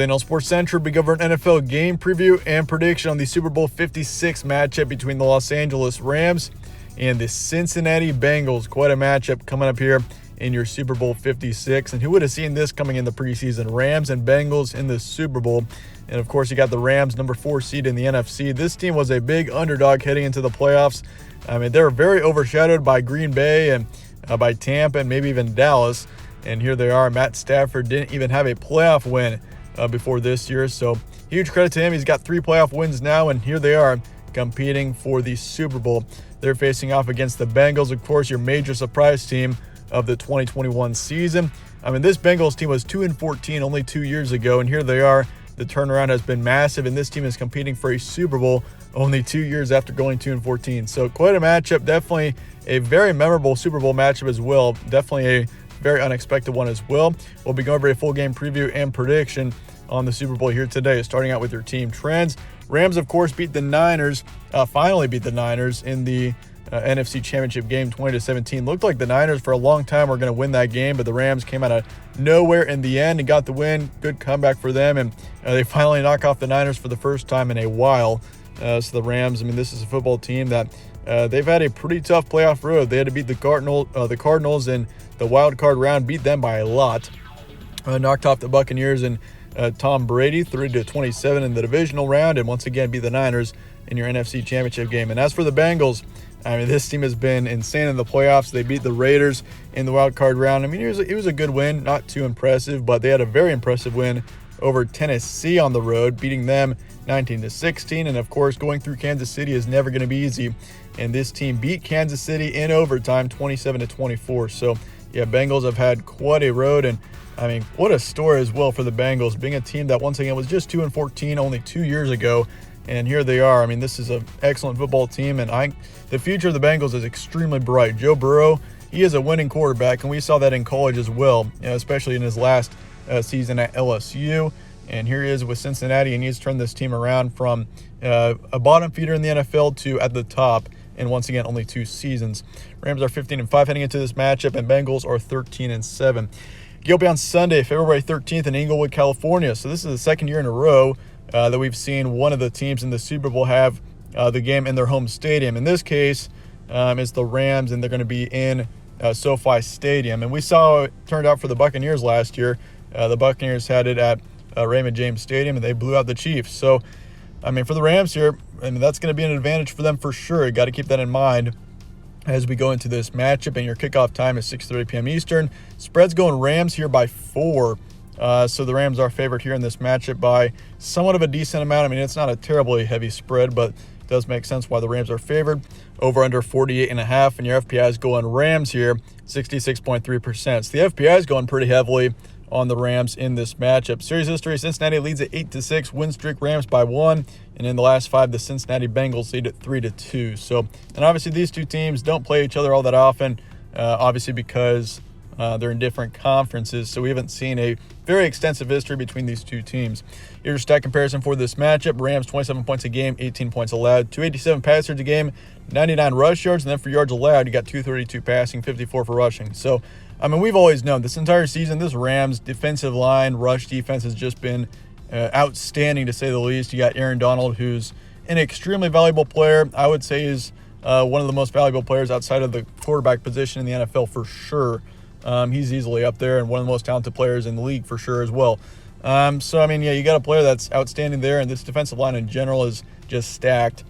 Today on Sports Central, we cover an NFL game preview and prediction on the Super Bowl 56 matchup between the Los Angeles Rams and the Cincinnati Bengals. Quite a matchup coming up here in your Super Bowl 56. And who would have seen this coming in the preseason? Rams and Bengals in the Super Bowl. And of course, you got the Rams, number 4 seed in the NFC. This team was a big underdog heading into the playoffs. I mean, they were very overshadowed by Green Bay and by Tampa and maybe even Dallas. And here they are. Matt Stafford didn't even have a playoff win before this year. So huge credit to him. He's got 3 playoff wins now, and here they are competing for the Super Bowl. They're facing off against the Bengals, of course, your major surprise team of the 2021 season. I mean, this Bengals team was 2-14 only 2 years ago, and here they are. The turnaround has been massive, and this team is competing for a Super Bowl only 2 years after going 2-14. So quite a matchup. Definitely a very memorable Super Bowl matchup as well. Definitely a very unexpected one as well. We'll be going over a full game preview and prediction on the Super Bowl here today, starting out with your team trends. Rams, of course, beat the Niners, finally beat the Niners in the NFC Championship game 20-17. Looked like the Niners for a long time were going to win that game, but the Rams came out of nowhere in the end and got the win. Good comeback for them, and they finally knock off the Niners for the first time in a while. So the Rams, I mean, this is a football team that they've had a pretty tough playoff road. They had to beat the Cardinals in the wild card round, beat them by a lot. Knocked off the Buccaneers and Tom Brady 30-27 in the divisional round, and once again beat the Niners in your NFC Championship game. And as for the Bengals, I mean, this team has been insane in the playoffs. They beat the Raiders in the wild card round. I mean, it was a good win, not too impressive, but they had a very impressive win over Tennessee on the road, beating them 19-16. And of course, going through Kansas City is never going to be easy. And this team beat Kansas City in overtime, 27-24. So yeah, Bengals have had quite a road, and I mean, what a story as well for the Bengals, being a team that once again was just 2-14 only 2 years ago, and here they are. I mean, this is an excellent football team, and the future of the Bengals is extremely bright. Joe Burrow, he is a winning quarterback, and we saw that in college as well, especially in his last season at LSU. And here he is with Cincinnati, and he's turned this team around from a bottom feeder in the NFL to at the top. And once again, only 2 seasons. Rams are 15-5 heading into this matchup, and Bengals are 13-7. You'll be on Sunday, February 13th in Inglewood, California. So this is the second year in a row that we've seen one of the teams in the Super Bowl have the game in their home stadium. In this case, it's the Rams, and they're going to be in SoFi Stadium. And we saw how it turned out for the Buccaneers last year. The Buccaneers had it at Raymond James Stadium, and they blew out the Chiefs. So, I mean, for the Rams here, I mean, that's going to be an advantage for them for sure. You got to keep that in mind as we go into this matchup. And your kickoff time is 6:30 p.m. Eastern. Spread's going Rams here by 4. So the Rams are favored here in this matchup by somewhat of a decent amount. I mean, it's not a terribly heavy spread, but it does make sense why the Rams are favored. Over under 48.5, and your FPI is going Rams here, 66.3%. So the FPI is going pretty heavily on the Rams in this matchup. Series history, Cincinnati leads at 8-6, win streak Rams by 1, and in the last 5, the Cincinnati Bengals lead at 3-2. So, and obviously these two teams don't play each other all that often, obviously because they're in different conferences, so we haven't seen a very extensive history between these two teams. Here's your stat comparison for this matchup. Rams 27 points a game, 18 points allowed, 287 pass yards a game, 99 rush yards, and then for yards allowed, you got 232 passing, 54 for rushing. So, I mean, we've always known this entire season, this Rams defensive line, rush defense has just been outstanding to say the least. You got Aaron Donald, who's an extremely valuable player. I would say is one of the most valuable players outside of the quarterback position in the NFL for sure. He's easily up there and one of the most talented players in the league for sure as well. So, I mean, yeah, you got a player that's outstanding there, and this defensive line in general is just stacked.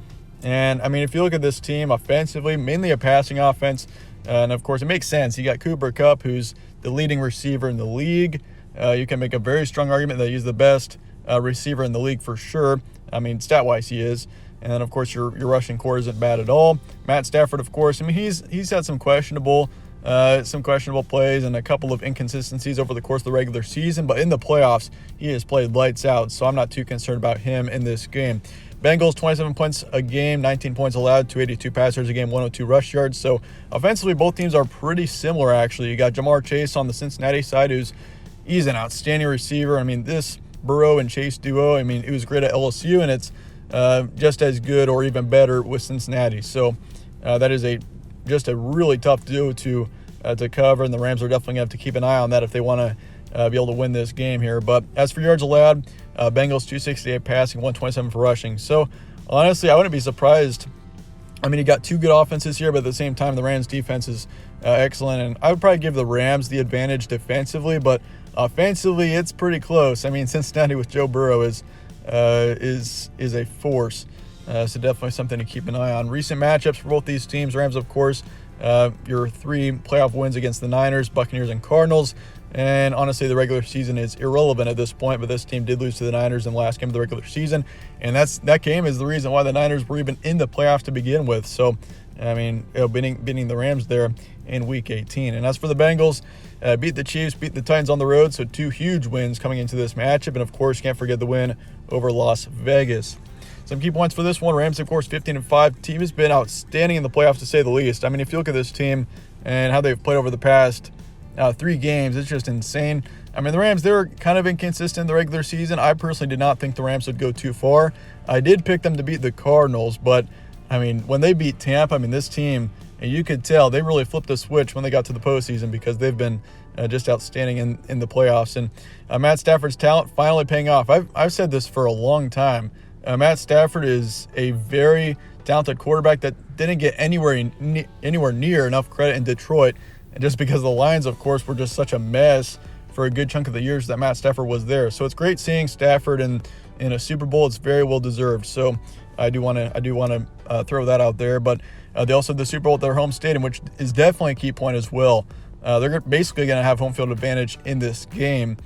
And, I mean, if you look at this team offensively, mainly a passing offense, and, of course, it makes sense. You got Cooper Kupp, who's the leading receiver in the league. You can make a very strong argument that he's the best receiver in the league for sure. I mean, stat-wise, he is. And then, of course, your rushing core isn't bad at all. Matt Stafford, of course, I mean, he's had some questionable plays and a couple of inconsistencies over the course of the regular season, but in the playoffs, he has played lights out, so I'm not too concerned about him in this game. Bengals, 27 points a game, 19 points allowed, 282 passers a game, 102 rush yards. So offensively, both teams are pretty similar, actually. You got Jamar Chase on the Cincinnati side, he's an outstanding receiver. I mean, this Burrow and Chase duo, I mean, it was great at LSU, and it's just as good or even better with Cincinnati. So that is just a really tough duo to cover, and the Rams are definitely going to have to keep an eye on that if they want to be able to win this game here. But as for yards allowed, Bengals 268 passing, 127 for rushing. So honestly, I wouldn't be surprised. I mean, you got two good offenses here, but at the same time, the Rams defense is excellent. And I would probably give the Rams the advantage defensively, but offensively, it's pretty close. I mean, Cincinnati with Joe Burrow is a force. So definitely something to keep an eye on. Recent matchups for both these teams. Rams, of course, your 3 playoff wins against the Niners, Buccaneers, and Cardinals. And honestly, the regular season is irrelevant at this point, but this team did lose to the Niners in the last game of the regular season. And that game is the reason why the Niners were even in the playoffs to begin with. So, I mean, beating the Rams there in Week 18. And as for the Bengals, beat the Chiefs, beat the Titans on the road. So 2 huge wins coming into this matchup. And, of course, can't forget the win over Las Vegas. Some key points for this one. Rams, of course, 15-5. Team has been outstanding in the playoffs, to say the least. I mean, if you look at this team and how they've played over the past 3 games, it's just insane. I mean, the Rams, they were kind of inconsistent in the regular season. I personally did not think the Rams would go too far. I did pick them to beat the Cardinals, but, I mean, when they beat Tampa, I mean, this team, and you could tell they really flipped a switch when they got to the postseason because they've been just outstanding in the playoffs. And Matt Stafford's talent finally paying off. I've said this for a long time. Matt Stafford is a very talented quarterback that didn't get anywhere near enough credit in Detroit, and just because the Lions, of course, were just such a mess for a good chunk of the years that Matt Stafford was there. So it's great seeing Stafford in a Super Bowl. It's very well deserved. So I do want to throw that out there. But they also have the Super Bowl at their home stadium, which is definitely a key point as well. They're basically going to have home field advantage in this game,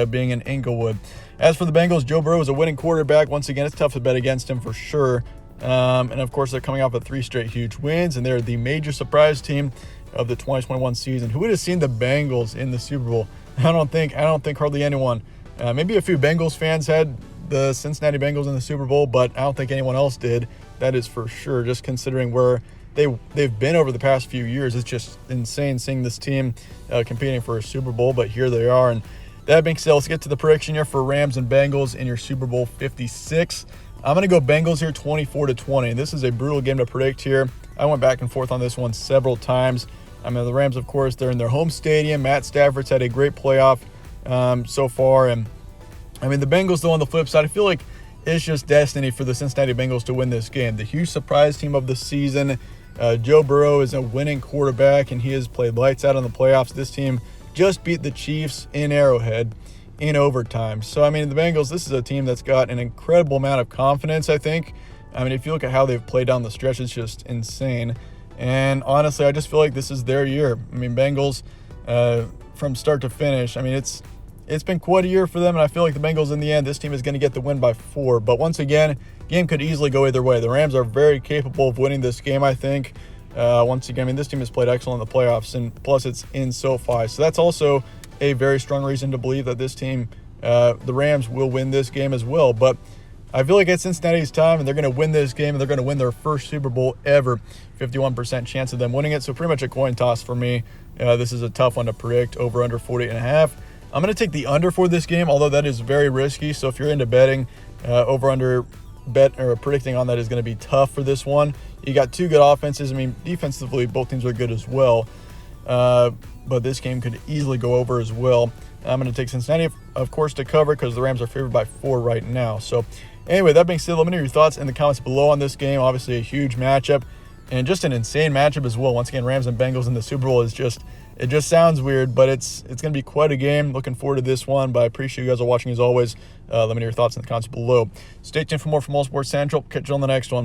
being in Inglewood. As for the Bengals, Joe Burrow is a winning quarterback. Once again, it's tough to bet against him for sure. And, of course, they're coming off of 3 straight huge wins, and they're the major surprise team of the 2021 season. Who would have seen the Bengals in the Super Bowl? I don't think hardly anyone. Maybe a few Bengals fans had the Cincinnati Bengals in the Super Bowl, but I don't think anyone else did. That is for sure, just considering where they've been over the past few years. It's just insane seeing this team competing for a Super Bowl, but here they are. And that being said, let's get to the prediction here for Rams and Bengals in your Super Bowl 56. I'm going to go Bengals here 24-20. And this is a brutal game to predict here. I went back and forth on this one several times. I mean, the Rams, of course, they're in their home stadium. Matt Stafford's had a great playoff so far. And, I mean, the Bengals, though, on the flip side, I feel like it's just destiny for the Cincinnati Bengals to win this game. The huge surprise team of the season. Joe Burrow is a winning quarterback, and he has played lights out in the playoffs. This team just beat the Chiefs in Arrowhead in overtime. So, I mean, the Bengals, this is a team that's got an incredible amount of confidence, I think. I mean, if you look at how they've played down the stretch, it's just insane. And honestly, I just feel like this is their year. I mean, Bengals, from start to finish, I mean, it's been quite a year for them, and I feel like the Bengals, in the end, this team is going to get the win by 4. But once again, game could easily go either way. The Rams are very capable of winning this game, I think. Once again, I mean, this team has played excellent in the playoffs, and plus it's in SoFi. So that's also a very strong reason to believe that this team, the Rams, will win this game as well. But I feel like it's Cincinnati's time, and they're going to win this game, and they're going to win their first Super Bowl ever. 51% chance of them winning it, so pretty much a coin toss for me. This is a tough one to predict, over under 48.5. I'm going to take the under for this game, although that is very risky. So if you're into betting, over under bet or predicting on that is going to be tough for this one. You got 2 good offenses. I mean, defensively, both teams are good as well. But this game could easily go over as well. I'm going to take Cincinnati, of course, to cover because the Rams are favored by 4 right now. So anyway, that being said, let me know your thoughts in the comments below on this game. Obviously, a huge matchup and just an insane matchup as well. Once again, Rams and Bengals in the Super Bowl is just, it just sounds weird, but it's going to be quite a game. Looking forward to this one, but I appreciate you guys all watching as always. Let me know your thoughts in the comments below. Stay tuned for more from All Sports Central. Catch you on the next one.